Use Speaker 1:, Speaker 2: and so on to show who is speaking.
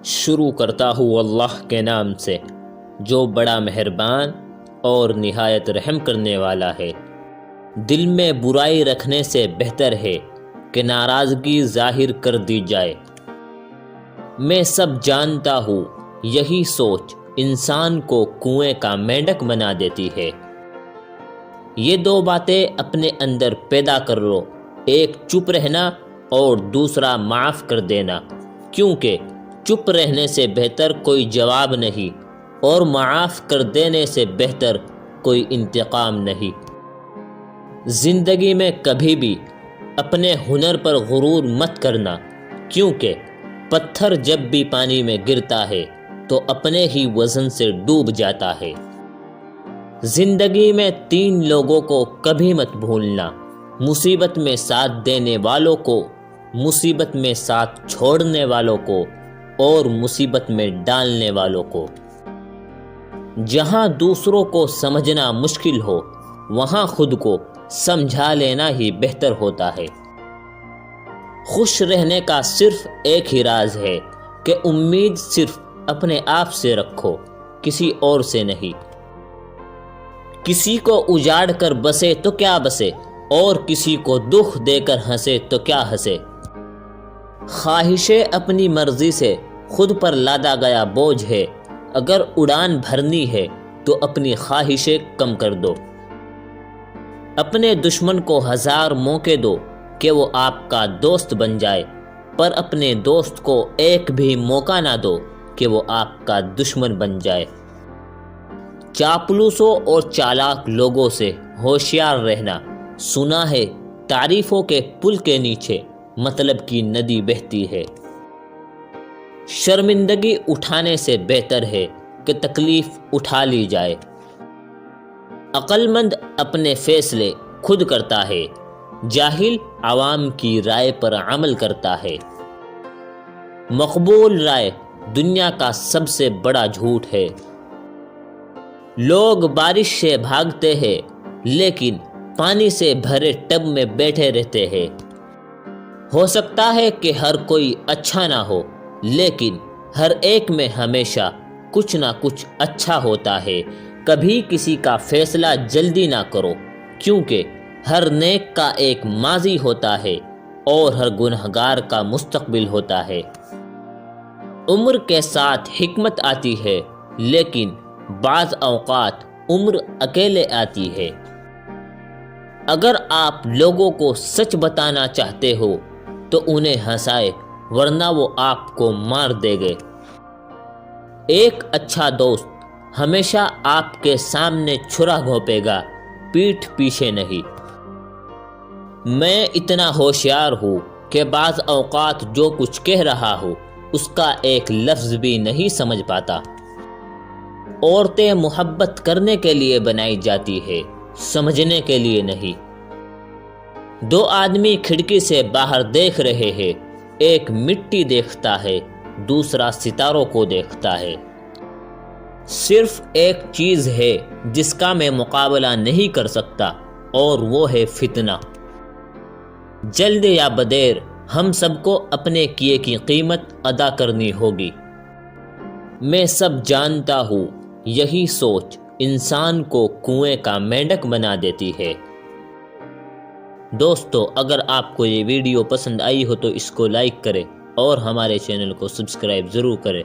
Speaker 1: شروع کرتا ہوں اللہ کے نام سے جو بڑا مہربان اور نہایت رحم کرنے والا ہے۔ دل میں برائی رکھنے سے بہتر ہے کہ ناراضگی ظاہر کر دی جائے۔ میں سب جانتا ہوں یہی سوچ انسان کو کنویں کا مینڈک بنا دیتی ہے۔ یہ دو باتیں اپنے اندر پیدا کر لو، ایک چپ رہنا اور دوسرا معاف کر دینا، کیونکہ چپ رہنے سے بہتر کوئی جواب نہیں اور معاف کر دینے سے بہتر کوئی انتقام نہیں۔ زندگی میں کبھی بھی اپنے ہنر پر غرور مت کرنا، کیونکہ پتھر جب بھی پانی میں گرتا ہے تو اپنے ہی وزن سے ڈوب جاتا ہے۔ زندگی میں 3 لوگوں کو کبھی مت بھولنا: مصیبت میں ساتھ دینے والوں کو، مصیبت میں ساتھ چھوڑنے والوں کو اور مصیبت میں ڈالنے والوں کو۔ جہاں دوسروں کو سمجھنا مشکل ہو وہاں خود کو سمجھا لینا ہی بہتر ہوتا ہے۔ خوش رہنے کا صرف ایک ہی راز ہے کہ امید صرف اپنے آپ سے رکھو، کسی اور سے نہیں۔ کسی کو اجاڑ کر بسے تو کیا بسے اور کسی کو دکھ دے کر ہنسے تو کیا ہنسے۔ خواہشیں اپنی مرضی سے خود پر لادا گیا بوجھ ہے، اگر اڑان بھرنی ہے تو اپنی خواہشیں کم کر دو۔ اپنے دشمن کو 1000 موقع دو کہ وہ آپ کا دوست بن جائے، پر اپنے دوست کو ایک بھی موقع نہ دو کہ وہ آپ کا دشمن بن جائے۔ چاپلوسوں اور چالاک لوگوں سے ہوشیار رہنا۔ سنا ہے تعریفوں کے پل کے نیچے مطلب کی ندی بہتی ہے۔ شرمندگی اٹھانے سے بہتر ہے کہ تکلیف اٹھا لی جائے۔ عقل مند اپنے فیصلے خود کرتا ہے، جاہل عوام کی رائے پر عمل کرتا ہے۔ مقبول رائے دنیا کا سب سے بڑا جھوٹ ہے۔ لوگ بارش سے بھاگتے ہیں لیکن پانی سے بھرے ٹب میں بیٹھے رہتے ہیں۔ ہو سکتا ہے کہ ہر کوئی اچھا نہ ہو، لیکن ہر ایک میں ہمیشہ کچھ نہ کچھ اچھا ہوتا ہے۔ کبھی کسی کا فیصلہ جلدی نہ کرو، کیونکہ ہر نیک کا ایک ماضی ہوتا ہے اور ہر گنہگار کا مستقبل ہوتا ہے۔ عمر کے ساتھ حکمت آتی ہے، لیکن بعض اوقات عمر اکیلے آتی ہے۔ اگر آپ لوگوں کو سچ بتانا چاہتے ہو تو انہیں ہنسائے، ورنہ وہ آپ کو مار دے گے۔ ایک اچھا دوست ہمیشہ آپ کے سامنے چھرا گھونپے گا، پیٹھ پیچھے نہیں۔ میں اتنا ہوشیار ہوں کہ بعض اوقات جو کچھ کہہ رہا ہوں اس کا ایک لفظ بھی نہیں سمجھ پاتا۔ عورتیں محبت کرنے کے لیے بنائی جاتی ہے، سمجھنے کے لیے نہیں۔ 2 آدمی کھڑکی سے باہر دیکھ رہے ہیں، ایک مٹی دیکھتا ہے، دوسرا ستاروں کو دیکھتا ہے۔ صرف ایک چیز ہے جس کا میں مقابلہ نہیں کر سکتا، اور وہ ہے فتنہ۔ جلد یا بدیر ہم سب کو اپنے کیے کی قیمت ادا کرنی ہوگی۔ میں سب جانتا ہوں یہی سوچ انسان کو کنویں کا مینڈک بنا دیتی ہے۔ دوستو، اگر آپ کو یہ ویڈیو پسند آئی ہو تو اس کو لائک کریں اور ہمارے چینل کو سبسکرائب ضرور کریں۔